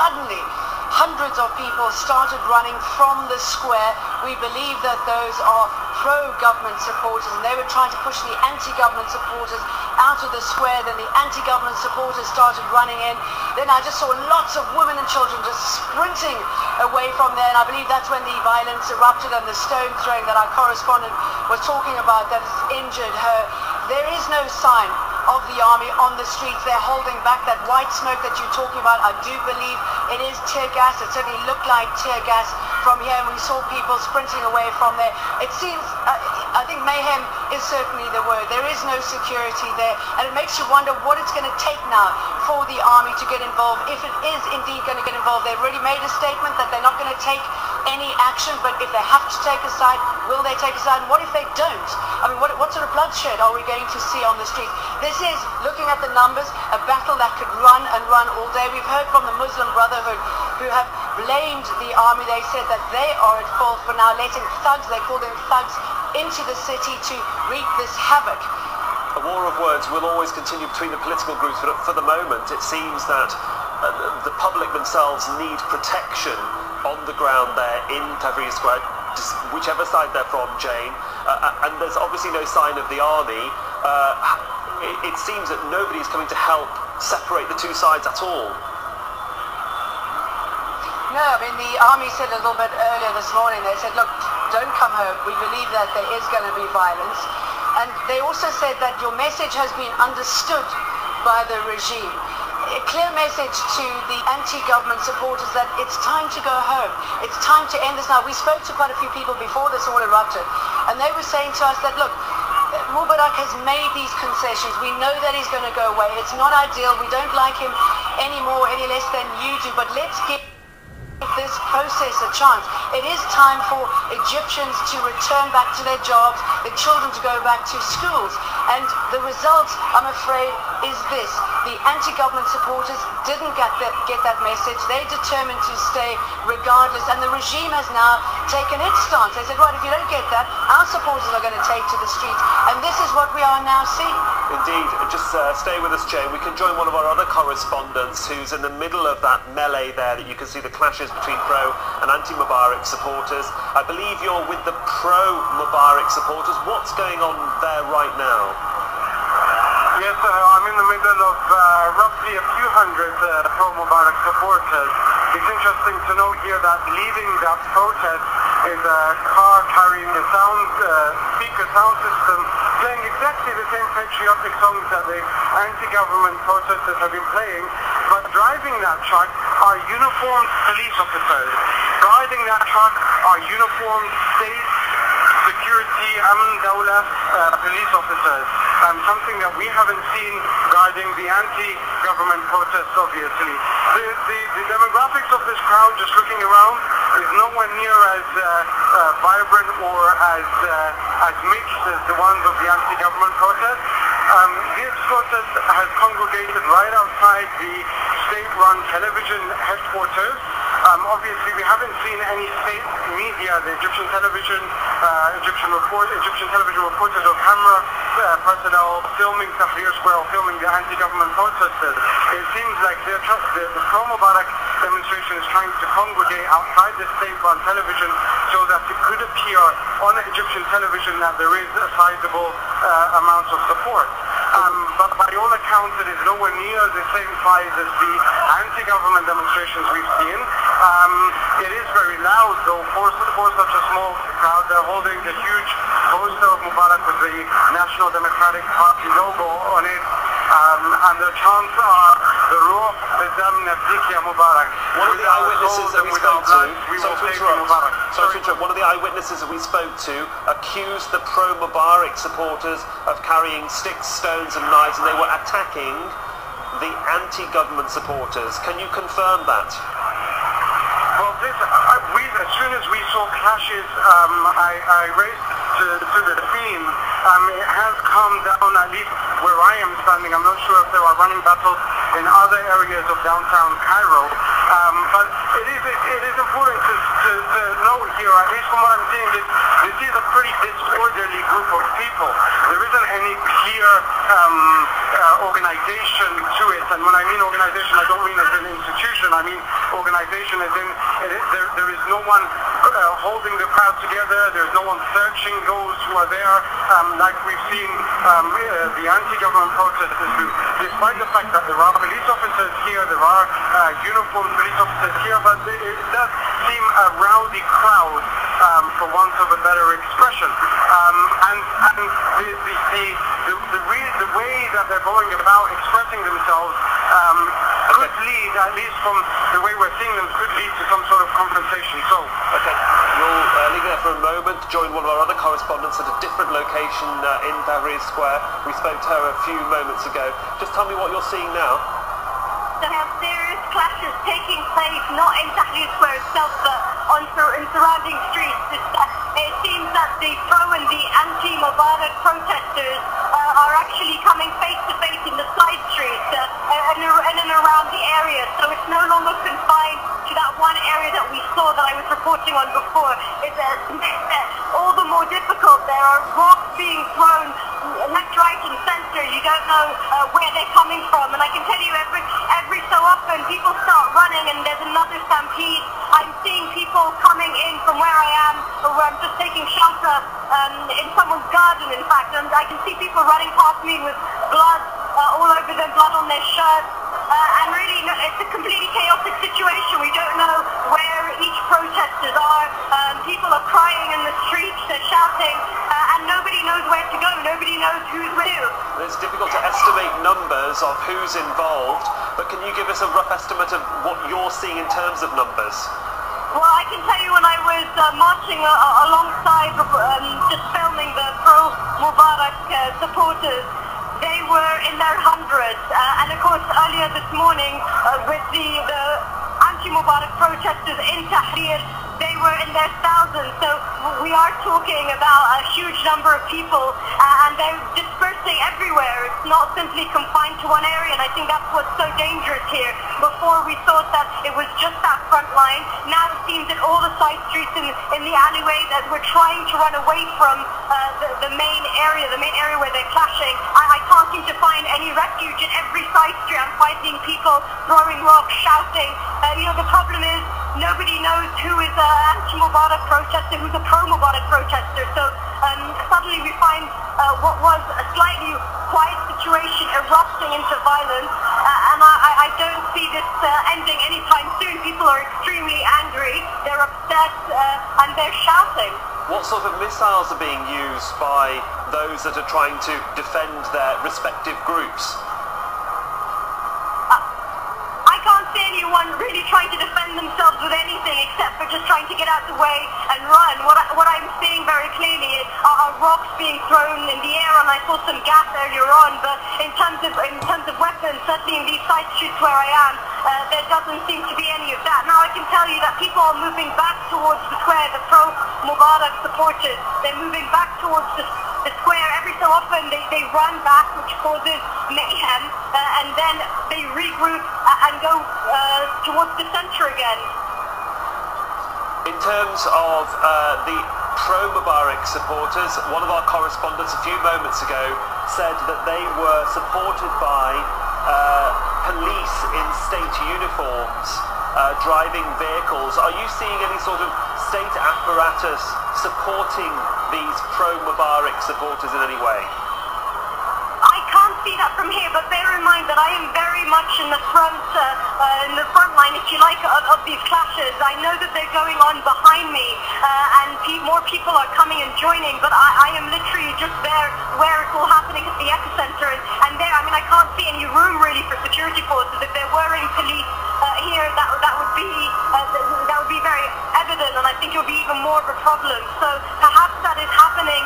suddenly hundreds of people started running from the square. We believe that those are pro-government supporters, and they were trying to push the anti-government supporters out of the square. Then the anti-government supporters started running in. Then I just saw lots of women and children just sprinting away from there, and I believe that's when the violence erupted and the stone throwing that our correspondent was talking about that has injured her. There is no sign of the army on the streets. They're holding back. That white smoke that you're talking about, I do believe it is tear gas. It certainly looked like tear gas from here, and we saw people sprinting away from there. It seems, I think mayhem is certainly the word. There is no security there, and it makes you wonder what it's going to take now for the army to get involved, if it is indeed going to get involved. They've already made a statement that they're not going to take any action, but if they have to take a side, will they take a side? And what if they don't? I mean, what sort of bloodshed are we going to see on the streets? This is, looking at the numbers, a battle that could run and run all day. We've heard from the Muslim Brotherhood, who have blamed the army. They said that they are at fault for now letting thugs, they call them thugs, into the city to wreak this havoc. A war of words will always continue between the political groups, but for the moment it seems that the public themselves need protection on the ground there in Tahrir Square, whichever side they're from, Jane, and there's obviously no sign of the army. It seems that nobody's coming to help separate the two sides at all. No, I mean, the army said a little bit earlier this morning, they said, look, don't come home. We believe that there is going to be violence. And they also said that your message has been understood by the regime. A clear message to the anti-government supporters that it's time to go home. It's time to end this now. We spoke to quite a few people before this all erupted, and they were saying to us that, look, Mubarak has made these concessions. We know that he's going to go away. It's not ideal. We don't like him any more, any less than you do, but let's give this process a chance. It is time for Egyptians to return back to their jobs, the children to go back to schools. And the result, I'm afraid, is this. The anti-government supporters didn't get that message. They're determined to stay regardless. And the regime has now taken its stance. They said, right, if you don't get that, our supporters are going to take to the streets. And this is what we are now seeing. Indeed. Just stay with us, Jane. We can join one of our other correspondents who's in the middle of that melee there that you can see the clashes between pro and anti-Mubarak supporters. I believe you're with the pro-Mubarak supporters. What's going on there right now? Yes, I'm in the middle of roughly a few hundred pro-Mubarak supporters. It's interesting to note here that leading that protest is a car carrying a speaker sound system, playing exactly the same patriotic songs that the anti-government protesters have been playing, but driving that truck are uniformed police officers. Guarding that truck are uniformed state security Dawla police officers. Something that we haven't seen guarding the anti-government protests, obviously. The demographics of this crowd, just looking around, is nowhere near as vibrant or as mixed as the ones of the anti-government protests. This protest has congregated right outside the state-run television headquarters. Obviously, we haven't seen any state media, the Egyptian television reporters or camera personnel filming Tahrir Square or filming the anti-government protesters. It seems like the pro-Mubarak demonstration is trying to congregate outside the state-run television so that it could appear on Egyptian television that there is a sizable amount of support. But by all accounts, it is nowhere near the same size as the anti-government demonstrations we've seen. It is very loud, though, for such a small crowd. They're holding a huge poster of Mubarak with the National Democratic Party logo on it, and the chants are the Ruh Bedam Nafdik Ya Mubarak. One of the eyewitnesses that we spoke to, one of the eyewitnesses that we spoke to accused the pro-Mubarak supporters of carrying sticks, stones and knives, and they were attacking the anti-government supporters. Can you confirm that? Well, as soon as we saw clashes, I raced to the scene. It has calmed down, at least where I am standing. I'm not sure if there are running battles in other areas of downtown Cairo. But it is important to note here, at least from what I'm seeing, this is a pretty disorderly group of people. There isn't any clear organization to it, and when I mean organization, I don't mean as an institution. I mean organization as in there is no one holding the crowd together. There's no one searching those who are there, like we've seen the anti-government protesters do. Despite the fact that there are police officers here, there are uniformed police officers here, but it does seem a rowdy crowd, for want of a better expression. And the way that they're going about expressing themselves could lead, at least from the way we're seeing them, could lead to some sort of confrontation. So, okay, we'll leave it there for a moment. Join one of our other correspondents at a different location in Tahrir Square. We spoke to her a few moments ago. Just tell me what you're seeing now. There have serious clashes taking place, not in Tahrir Square itself, but in surrounding streets. It seems that the pro and the anti-Mubarak protesters are actually coming face to face in the side streets in and around the area. So it's no longer confined to that one area that we saw that I was reporting on before. It's all the more difficult. There are rocks being thrown left, right and center. You don't know where they're coming from, and I can tell you every so often people start running and there's another stampede. I'm seeing people coming in from where I am, where I'm just taking shelter in someone's garden, in fact, and I can see people running past me with blood all over them, blood on their shirts. And really, it's a completely chaotic situation. We don't know where each protesters are. People are crying in the streets, they're shouting, and nobody knows where to go. Nobody knows who's with who. It's difficult to estimate numbers of who's involved, but can you give us a rough estimate of what you're seeing in terms of numbers? Well, I can tell you when I was marching alongside, just filming the pro-Mubarak supporters, they were in their hundreds, and of course earlier this morning with the anti-Mubarak protesters in Tahrir, they were in their thousands. So we are talking about a huge number of people, and they're dispersing everywhere. It's not simply confined to one area, and I think that's what's so dangerous here. Before we thought that it was just that front line. Now it seems that all the side streets in the alleyways, as we're trying to run away from the main area where they're clashing, I can't seem to find any refuge. In every side street I'm finding people throwing rocks, shouting. The problem is nobody knows who is an anti-Mubarak protester, who's a pro-Mubarak protester. So suddenly we find what was a slightly quiet situation erupting into violence, and I don't see this ending anytime soon. People are extremely angry, they're upset, and they're shouting. What sort of missiles are being used by those that are trying to defend their respective groups? I can't see anyone really trying to defend themselves with anything except for just trying to get out the way and run. What I'm seeing very clearly are rocks being thrown in the air, and I saw some gas earlier on. But in terms of weapons, certainly in these side streets where I am, there doesn't seem to be any of that. Now I can tell you that people are moving back towards the square. The pro-Mubarak supporters, they're moving back towards the square. Every so often they run back, which causes mayhem, and then they regroup and go towards the center again. In terms of the pro-Mubarak supporters, one of our correspondents a few moments ago said that they were supported by police in state uniforms driving vehicles. Are you seeing any sort of state apparatus supporting these pro-Mubarak supporters in any way? I can't see that from here, but bear in mind that I am very much in the front line, if you like, of these clashes. I know that they're going on behind me, and more people are coming and joining, but I am literally just there where it's all happening at the epicenter, and there, I mean, I can't see any room really for security forces. If there were any police here, that would be very evident, and I think it would be even more of a problem. So perhaps that is happening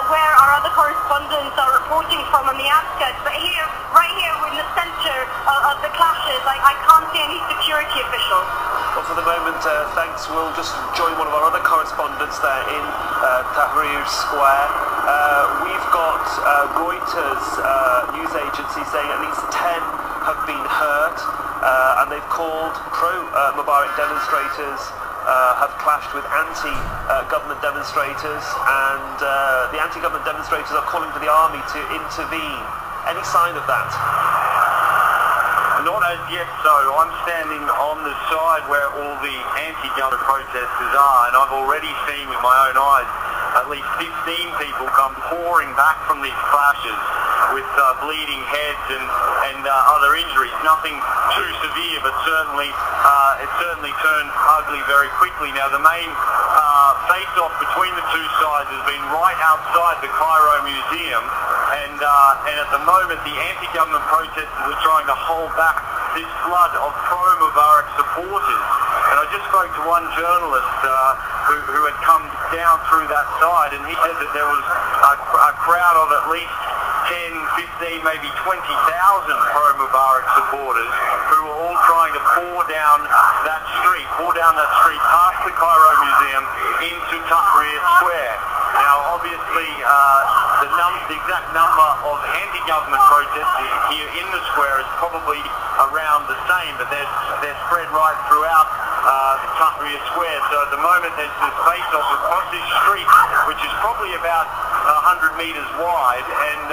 where our other correspondents are reporting from on the outskirts, but here, right here, we're in the center of the clashes. I can't see any security officials. Well, for the moment, thanks. We'll just join one of our other correspondents there in Tahrir Square. We've got Reuters news agency saying at least 10 have been hurt, and they've called pro-Mubarak demonstrators have clashed with anti-government demonstrators, and the anti-government demonstrators are calling for the army to intervene. Any sign of that? Not as yet, so I'm standing on the side where all the anti-government protesters are, and I've already seen with my own eyes at least 15 people come pouring back from these clashes with bleeding heads and other injuries. Nothing too severe, but certainly it certainly turned ugly very quickly. Now the main face-off between the two sides has been right outside the Cairo Museum, and at the moment the anti-government protesters are trying to hold back this flood of pro-Mubarak supporters. And I just spoke to one journalist who had come down through that side, and he said that there was a crowd of at least 10, 15, maybe 20,000 pro-Mubarak supporters who were all trying to pour down that street past the Cairo Museum into Tahrir Square. Now obviously the exact number of anti-government protesters here in the square is probably around the same, but they're spread right throughout the Tahrir Square. So at the moment there's this face-off across this street, which is probably about 100 metres wide, and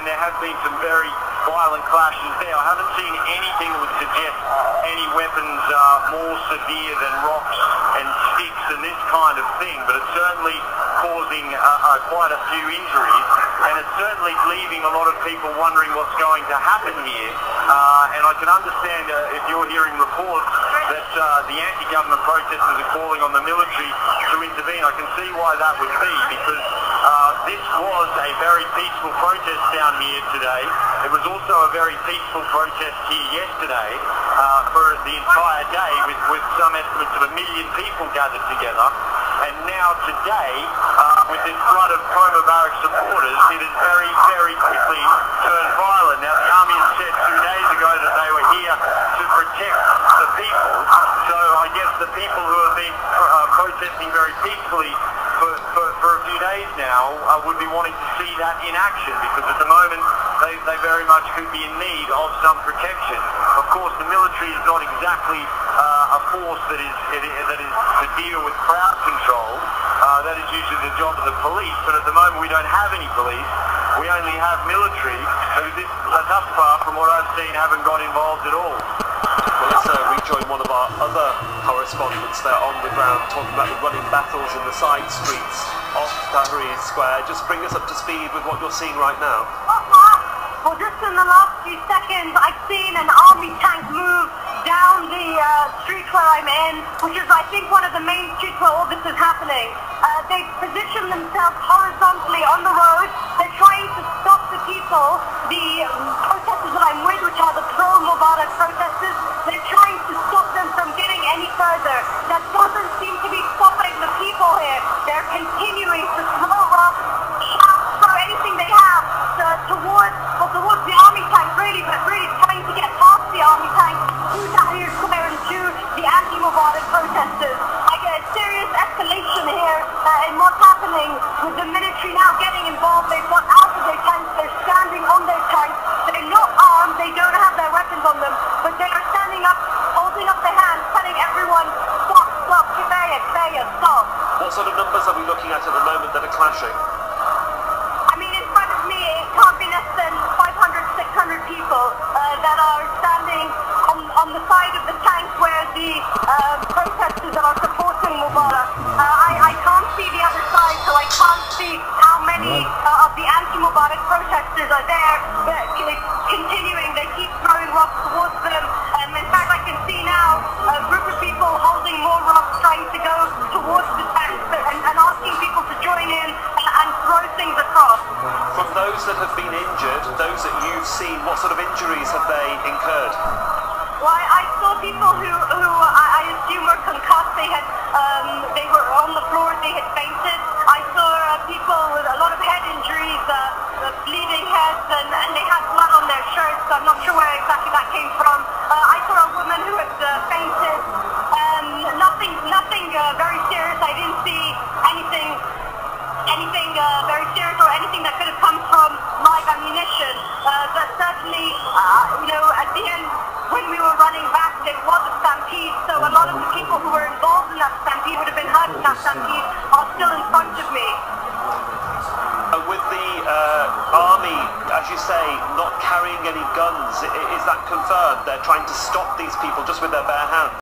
there have been some very violent clashes there. I haven't seen anything that would suggest any weapons more severe than rocks and sticks and this kind of thing, but it's certainly causing quite a few injuries, and it's certainly leaving a lot of people wondering what's going to happen here. And I can understand if you're hearing reports that the anti-government protesters are calling on the military to intervene. I can see why that would be, because this was a very peaceful protest down here today. It was also a very peaceful protest here yesterday for the entire day, with some estimates of 1 million people gathered together. And now today, with this flood of pro-Mubarak supporters, it has very, very quickly turned violent. Now the army has said 2 days ago that they were here to protect the people. So I guess the people who have been protesting very peacefully for a few days now would be wanting to see that in action, because at the moment they very much could be in need of some protection. Of course, the military is not exactly a force that is to deal with crowd control. That is usually the job of the police, but at the moment we don't have any police. We only have military, who thus far, from what I've seen, haven't got involved at all. Well, let's rejoin one of our other correspondents there on the ground, talking about the running battles in the side streets of Tahrir Square. Just bring us up to speed with what you're seeing right now. Well, just in the last few seconds, I've seen an army tank move down the street where I'm in, which is, I think, one of the main streets where all this is happening. They've positioned themselves horizontally on the road. They're trying to stop the people, the protesters that I'm with, which are the pro-Mubarak protesters. They're trying to stop them from getting any further. That doesn't seem to be stopping the people here. They're continuing to throw rocks, shout, throw anything they have towards the army tank, really, but really trying to get past the army tank to Tahrir Square and to the anti-Mubarak protesters. I get a serious escalation here in what's happening, with the military now getting involved. They've got out of their tanks, they're standing on their tanks. They're not armed, they don't have their weapons on them, but they are standing up, holding up their hands, telling everyone, stop, stop, kifaya, stop. What sort of numbers are we looking at the moment that are clashing? I mean, in front of me, it can't be less than 500, 600 people that are standing on the side of the tank where the protesters that are supporting Mubarak. I can't see the other side, so I can't see how many of the anti-Mubarak protesters are there, but continuing. They keep throwing rocks towards them. In fact, I can see now a group of people holding more rocks, trying to go towards the tank and asking people to join in and throw things across. From those that have been injured, those that you've seen, what sort of injuries have they incurred? Well, I saw people who I assume were concussed. They were on the floor. They had fainted. I saw people with a lot of head injuries, bleeding heads, and they had blood on their shirts. So I'm not sure where exactly that came from. I saw a woman who had fainted. Nothing very serious. I didn't see anything very serious or anything that could have come from live ammunition. But certainly, at the end, when we were running back, there was a stampede, so a lot of the people who were involved any guns. Is that confirmed? They're trying to stop these people just with their bare hands.